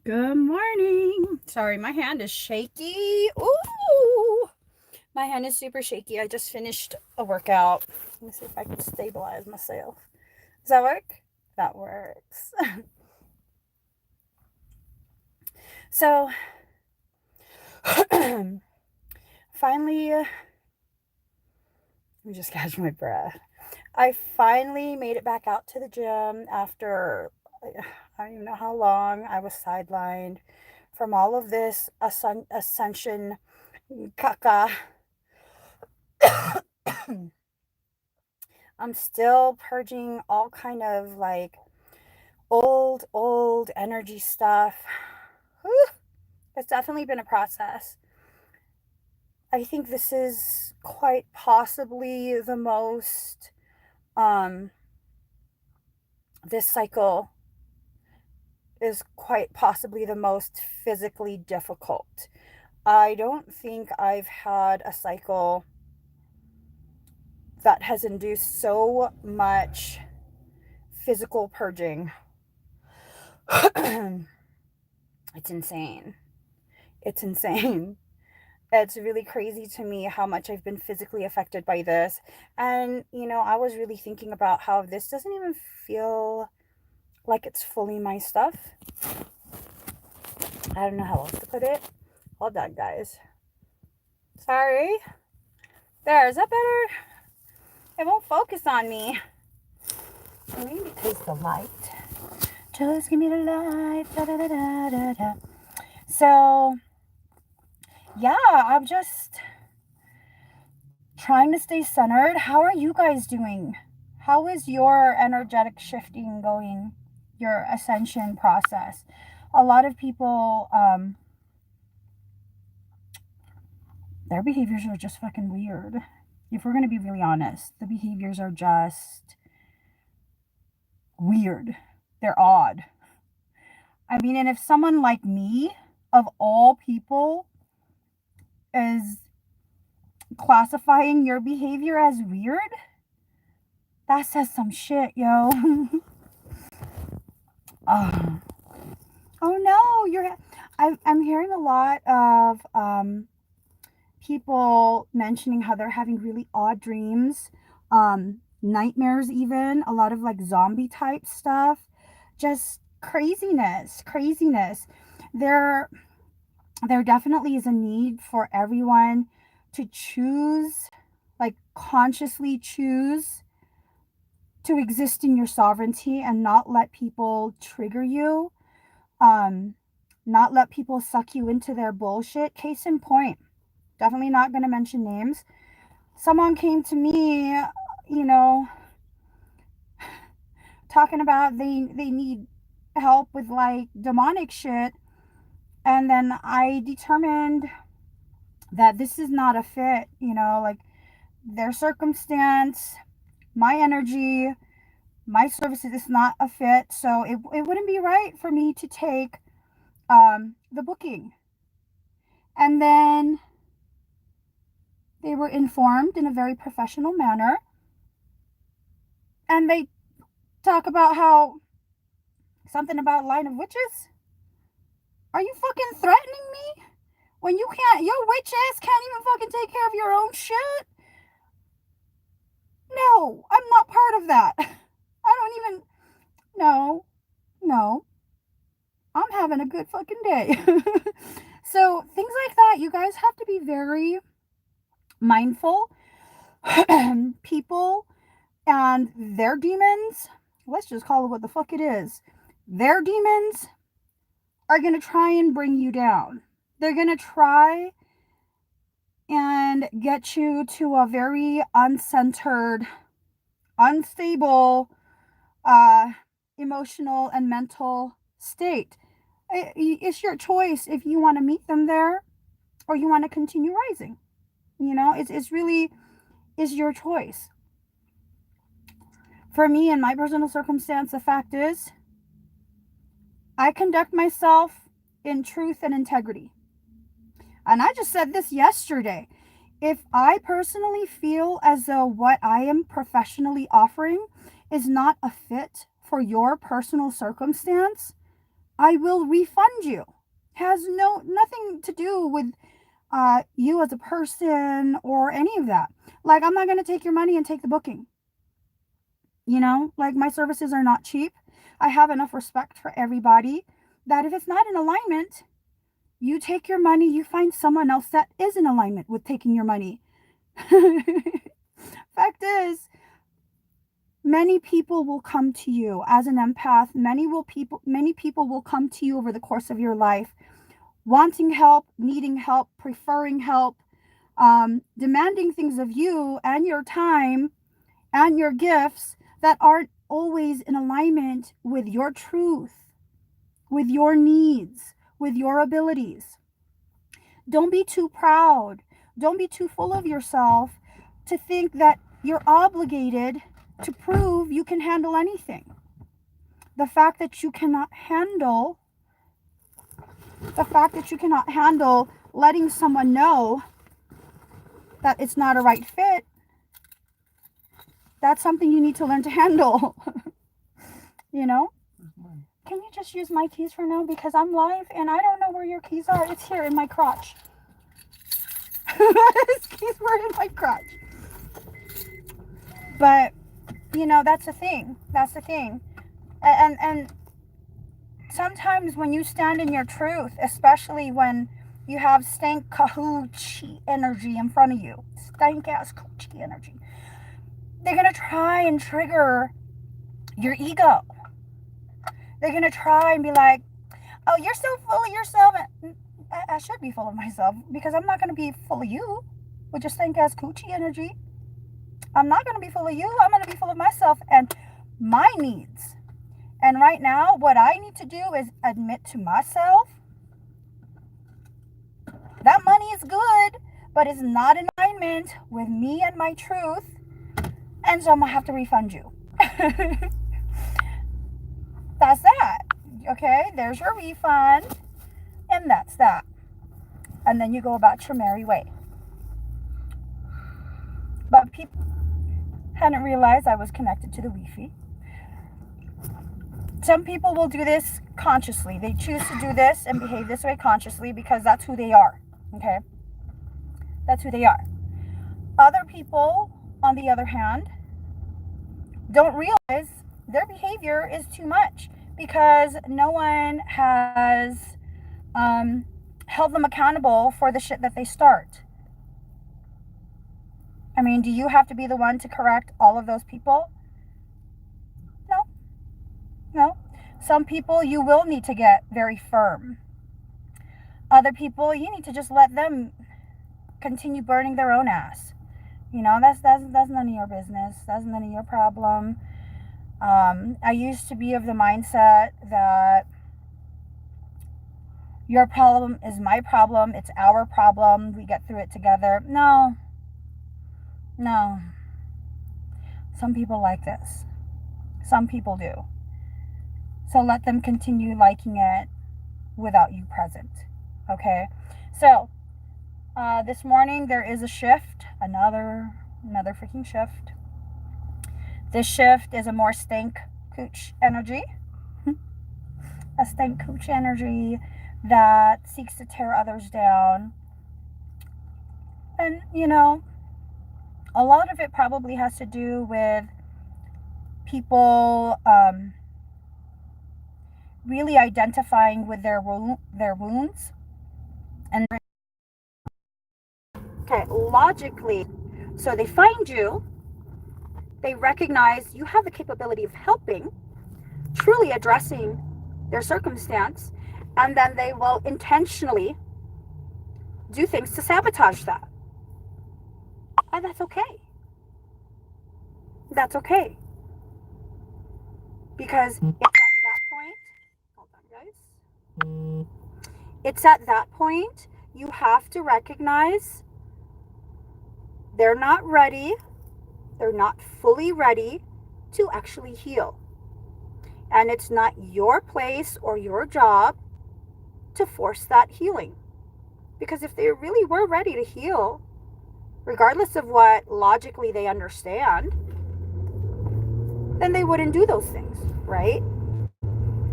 Good morning. Sorry, my hand is shaky. Ooh, my hand is super shaky. I just finished a workout. Let me see if I can stabilize myself. Does that work? That works. So, finally, let me just catch my breath. I finally made it back out to the gym after I don't even know how long I was sidelined from all of this ascension caca. I'm still purging all kind of like old energy stuff. Whew. It's definitely been a process. I think this is quite possibly the most um this cycle is quite possibly the most physically difficult. I don't think I've had a cycle that has induced so much physical purging. It's insane. It's insane. It's really crazy to me how much I've been physically affected by this. And, I was really thinking about how this doesn't even feel like it's fully my stuff. I don't know how else to put it. Hold on, guys. Sorry. There, is that better? It won't focus on me. Maybe because the light. Just give me the light. Da, da, da, da, da, da. So, yeah, I'm just trying to stay centered. How are you guys doing? How is your energetic shifting going? Your ascension process? A lot of people, their behaviors are just fucking weird. If we're going to be really honest, the behaviors are just weird. They're odd. I mean, and if someone like me, of all people, is classifying your behavior as weird, that says some shit, yo. Oh, oh no, I'm hearing a lot of people mentioning how they're having really odd dreams, nightmares, even a lot of like zombie type stuff, just craziness. There, there definitely is a need for everyone to choose, like consciously choose to exist in your sovereignty and not let people trigger you, um, not let people suck you into their bullshit. Case in point, definitely not going to mention names. Someone came to me, you know, talking about they need help with like demonic shit, and then I determined that this is not a fit, like their circumstance, my energy, my services is not a fit. So it wouldn't be right for me to take the booking. And then they were informed in a very professional manner. And they talk about how something about line of witches. Are you fucking threatening me? When your witch ass can't even fucking take care of your own shit? No, I'm not part of that. I don't even, no, I'm having a good fucking day. So things like that, you guys have to be very mindful. People and their demons, let's just call it what the fuck it is. Their demons are going to try and bring you down. They're going to try and get you to a very uncentered, unstable, uh, emotional and mental state. It's your choice if you want to meet them there or you want to continue rising. It's really is your choice. For me, in my personal circumstance, the fact is, I conduct myself in truth and integrity. And I just said this yesterday. If I personally feel as though what I am professionally offering is not a fit for your personal circumstance, I will refund you. Has nothing to do with you as a person or any of that. Like, I'm not going to take your money and take the booking. You know, like, my services are not cheap. I have enough respect for everybody that if it's not in alignment, you take your money, you find someone else that is in alignment with taking your money. Fact is, many people will come to you as an empath. Many people will come to you over the course of your life, wanting help, needing help, preferring help, demanding things of you and your time and your gifts that aren't always in alignment with your truth, with your needs, with your abilities. Don't be too proud. Don't be too full of yourself to think that you're obligated to prove you can handle anything. The fact that you cannot handle letting someone know that it's not a right fit, that's something you need to learn to handle. You know? Can you just use my keys for now? Because I'm live and I don't know where your keys are. It's here in my crotch. His keys were in my crotch. But, you know, that's the thing. That's the thing. And sometimes when you stand in your truth, especially when you have stank KuhOOCH energy in front of you, stank ass KuhOOCH energy, they're going to try and trigger your ego. They're going to try and be like, oh, you're so full of yourself. I should be full of myself because I'm not going to be full of you with your stank ass KuhOOCH energy. I'm not going to be full of you. I'm going to be full of myself and my needs. And right now, what I need to do is admit to myself that money is good, but it's not in alignment with me and my truth. And so I'm going to have to refund you. That's that. Okay, there's your refund. And that's that. And then you go about your merry way. But people hadn't realized I was connected to the Wi-Fi. Some people will do this consciously. They choose to do this and behave this way consciously because that's who they are. Okay? That's who they are. Other people, on the other hand, don't realize their behavior is too much because no one has held them accountable for the shit that they start. I mean, do you have to be the one to correct all of those people? No. Some people you will need to get very firm. Other people you need to just let them continue burning their own ass. You know, that's none of your business. That's none of your problem. I used to be of the mindset that your problem is my problem. It's our problem. We get through it together. No. Some people like this. Some people do. So let them continue liking it without you present. Okay? So, this morning there is a shift. Another freaking shift. This shift is a more stank KuhOOCH energy. A stank KuhOOCH energy that seeks to tear others down. And, you know, a lot of it probably has to do with people really identifying with their wounds. And okay, logically, so they find you, they recognize you have the capability of helping, truly addressing their circumstance, and then they will intentionally do things to sabotage that. And that's okay. That's okay. Because it's at that point, hold on guys, it's at that point you have to recognize they're not ready, they're not fully ready to actually heal. And it's not your place or your job to force that healing. Because if they really were ready to heal, regardless of what logically they understand, then they wouldn't do those things, right?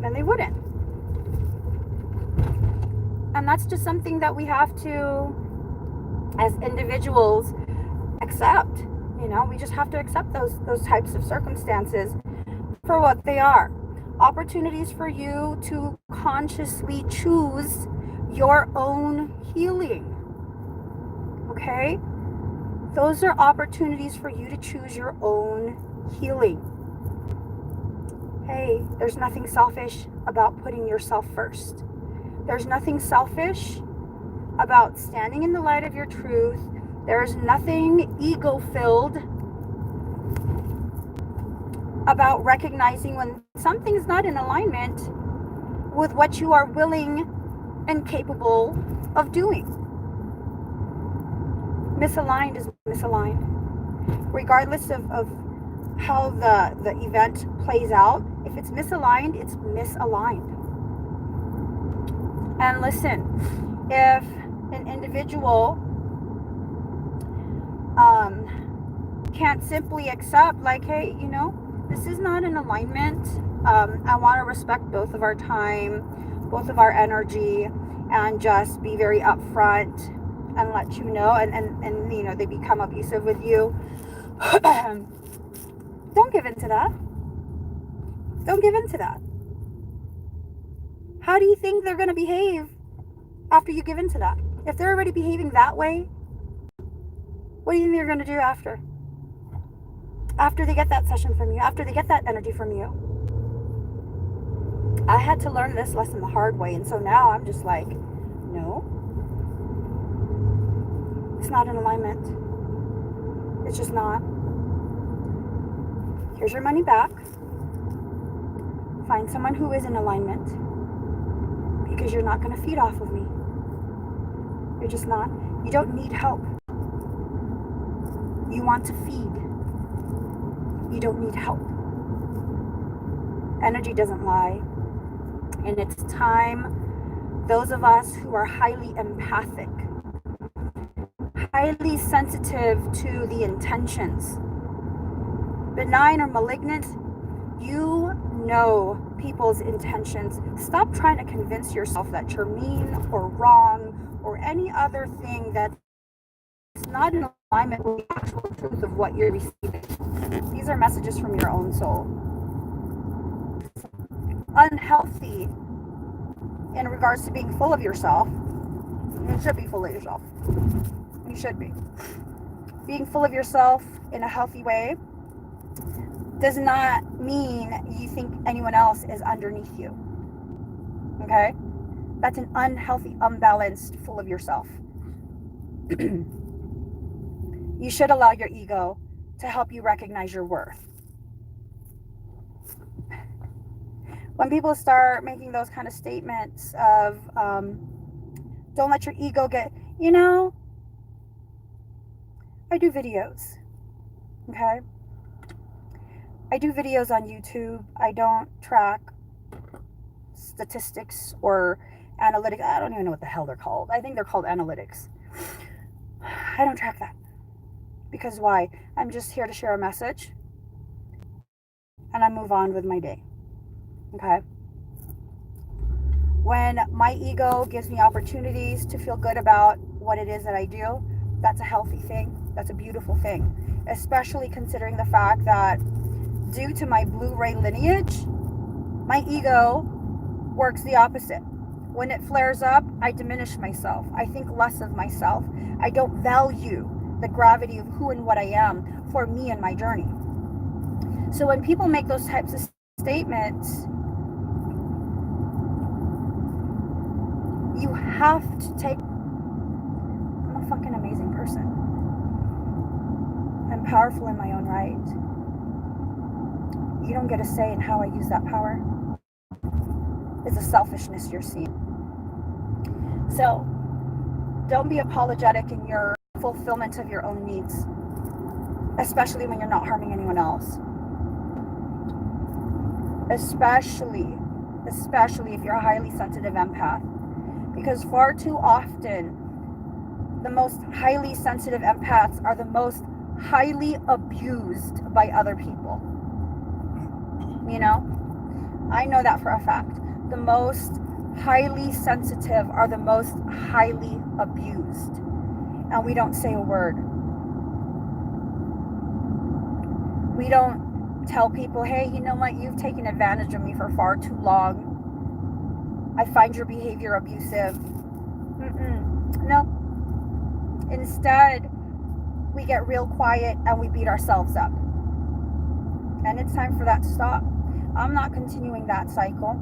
Then they wouldn't. And that's just something that we have to, as individuals, accept. You know, we just have to accept those types of circumstances for what they are. Opportunities for you to consciously choose your own healing. Okay? Those are opportunities for you to choose your own healing. Hey, there's nothing selfish about putting yourself first. There's nothing selfish about standing in the light of your truth. There's nothing ego-filled about recognizing when something's not in alignment with what you are willing and capable of doing. Misaligned is misaligned. Regardless of how the event plays out, if it's misaligned, it's misaligned. And listen, if an individual can't simply accept, like, hey, you know, this is not in alignment. I want to respect both of our time, both of our energy, and just be very upfront and let you know, and you know, they become abusive with you. Don't give in to that. Don't give in to that. How do you think they're going to behave after you give in to that? If they're already behaving that way, what do you think they're going to do after? After they get that session from you, after they get that energy from you. I had to learn this lesson the hard way, and so now I'm just like, no. It's not in alignment. It's just not. Here's your money back. Find someone who is in alignment, because you're not going to feed off of me. You're just not. You don't need help. You want to feed. You don't need help. Energy doesn't lie. And it's time, those of us who are highly empathic, highly sensitive to the intentions, benign or malignant, you know people's intentions. Stop trying to convince yourself that you're mean or wrong or any other thing that's not in alignment with the actual truth of what you're receiving. These are messages from your own soul. Unhealthy in regards to being full of yourself. You should be full of yourself. You should be. Being full of yourself in a healthy way does not mean you think anyone else is underneath you. Okay? That's an unhealthy, unbalanced, full of yourself. You should allow your ego to help you recognize your worth. When people start making those kind of statements of, don't let your ego get, you know, I do videos, okay? I do videos on YouTube. I don't track statistics or analytics. I don't even know what the hell they're called. I think they're called analytics. I don't track that. Because why? I'm just here to share a message. And I move on with my day. Okay? When my ego gives me opportunities to feel good about what it is that I do, that's a healthy thing. That's a beautiful thing. Especially considering the fact that due to my Blu-ray lineage, my ego works the opposite. When it flares up, I diminish myself. I think less of myself. I don't value the gravity of who and what I am for me and my journey. So when people make those types of statements, you have to take, I'm a fucking amazing person. I'm powerful in my own right. You don't get a say in how I use that power. It's a selfishness you're seeing. So, don't be apologetic in your fulfillment of your own needs, especially when you're not harming anyone else. Especially if you're a highly sensitive empath. Because far too often, the most highly sensitive empaths are the most highly abused by other people. You know? I know that for a fact. The most highly sensitive are the most highly abused. And we don't say a word. We don't tell people, hey, you know what, you've taken advantage of me for far too long. I find your behavior abusive. No. Instead, we get real quiet and we beat ourselves up. And it's time for that to stop. I'm not continuing that cycle.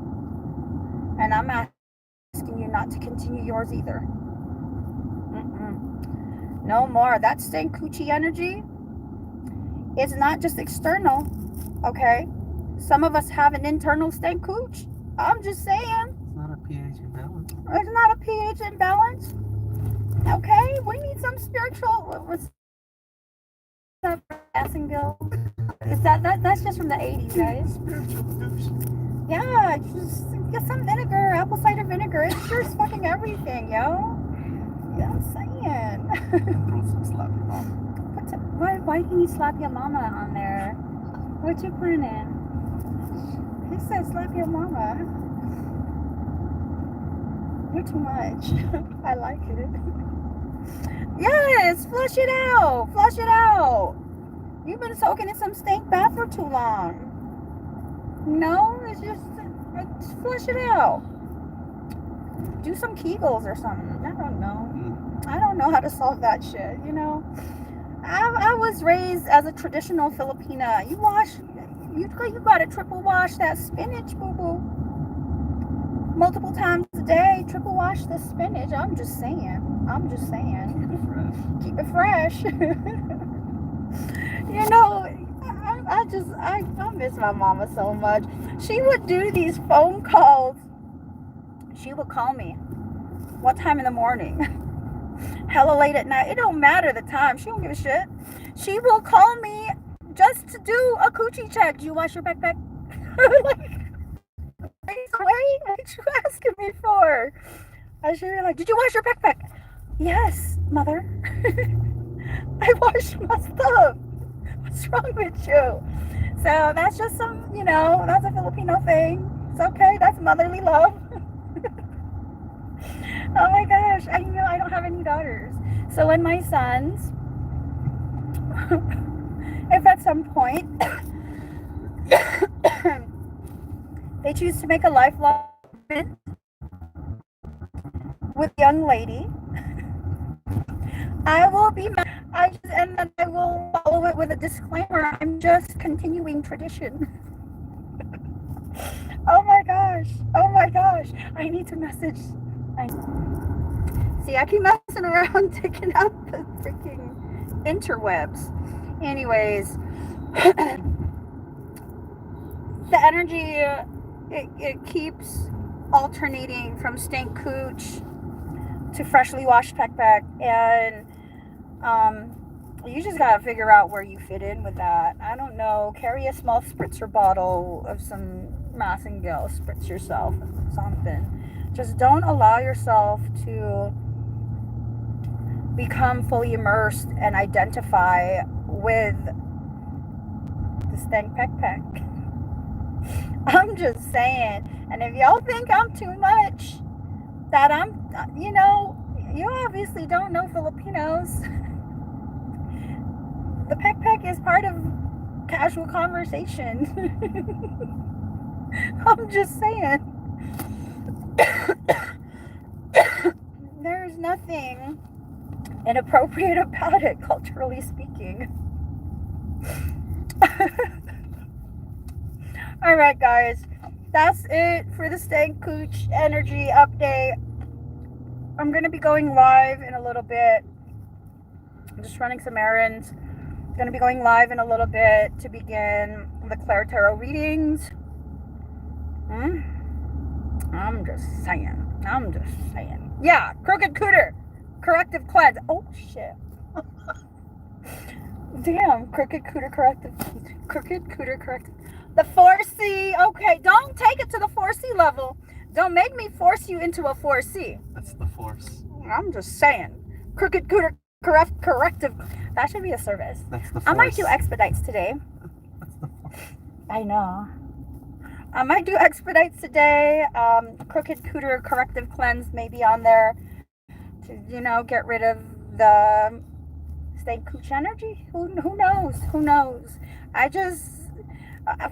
And I'm asking you not to continue yours either. No more. That stank coochie energy is not just external, okay? Some of us have an internal stank cooch. I'm just saying. It's not a pH imbalance. It's not a pH imbalance. Okay? We need some spiritual... What's that passing bill? Is that's just from the 80s, guys? Spiritual douche. Yeah, just get some vinegar, apple cider vinegar. It cures fucking everything, yo. Yeah, I'm saying. Throw some slap your mom. Why do you slap your mama on there? What you planning? He said slap your mama. You're too much. I like it. Yes, flush it out. Flush it out. You've been soaking in some stink bath for too long. No, it's just flush it out. Do some Kegels or something. I don't know. I don't know how to solve that shit, you know. I was raised as a traditional Filipina. You gotta triple wash that spinach, boo-boo. Multiple times a day, triple wash the spinach. I'm just saying. Keep it fresh. You know, I miss my mama so much. She would do these phone calls. She would call me. What time in the morning? Hella late at night. It don't matter the time. She don't give a shit. She will call me just to do a coochie check. Do you wash your backpack? Like, what are you asking me for? I should be like, did you wash your backpack? Yes, mother. I washed my stuff. What's wrong with you? So that's just some, you know, that's a Filipino thing. It's okay. That's motherly love. Oh my gosh, I don't have any daughters. So when my sons, if at some point they choose to make a lifelong commitment with a young lady, I will be mad. And then I will follow it with a disclaimer. I'm just continuing tradition. Oh my gosh. I need to message. See, I keep messing around taking out the freaking interwebs. Anyways, the energy, it keeps alternating from stank cooch to freshly washed peck, and you just gotta figure out where you fit in with that. I don't know. Carry a small spritzer bottle of some Massengale. Spritz yourself something. Just don't allow yourself to become fully immersed and identify with the stank peck. I'm just saying. And if y'all think I'm too much, that I'm, you know, you obviously don't know Filipinos. The peck is part of casual conversation. I'm just saying. There's nothing inappropriate about it, culturally speaking. Alright guys, that's it for the Stank Cooch energy update. I'm going to be going live in a little bit. I'm just running some errands. I'm going to be going live in a little bit to begin the Claire Tarot readings. I'm just saying. Yeah, Crooked Cooter. Corrective cleanse. Oh, shit. Damn, Crooked Cooter corrective. The 4C. Okay, don't take it to the 4C level. Don't make me force you into a 4C. That's the force. I'm just saying. Crooked Cooter corrective. That should be a service. That's the force. I might do expedites today. That's the force. I know. I might do expedites today. Crooked Cooter Corrective Cleanse may be on there to, get rid of the Stank KuhOOCH energy. Who knows? Who knows? I just,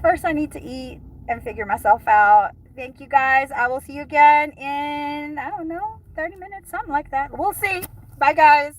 first I need to eat and figure myself out. Thank you guys. I will see you again in, I don't know, 30 minutes, something like that. We'll see. Bye, guys.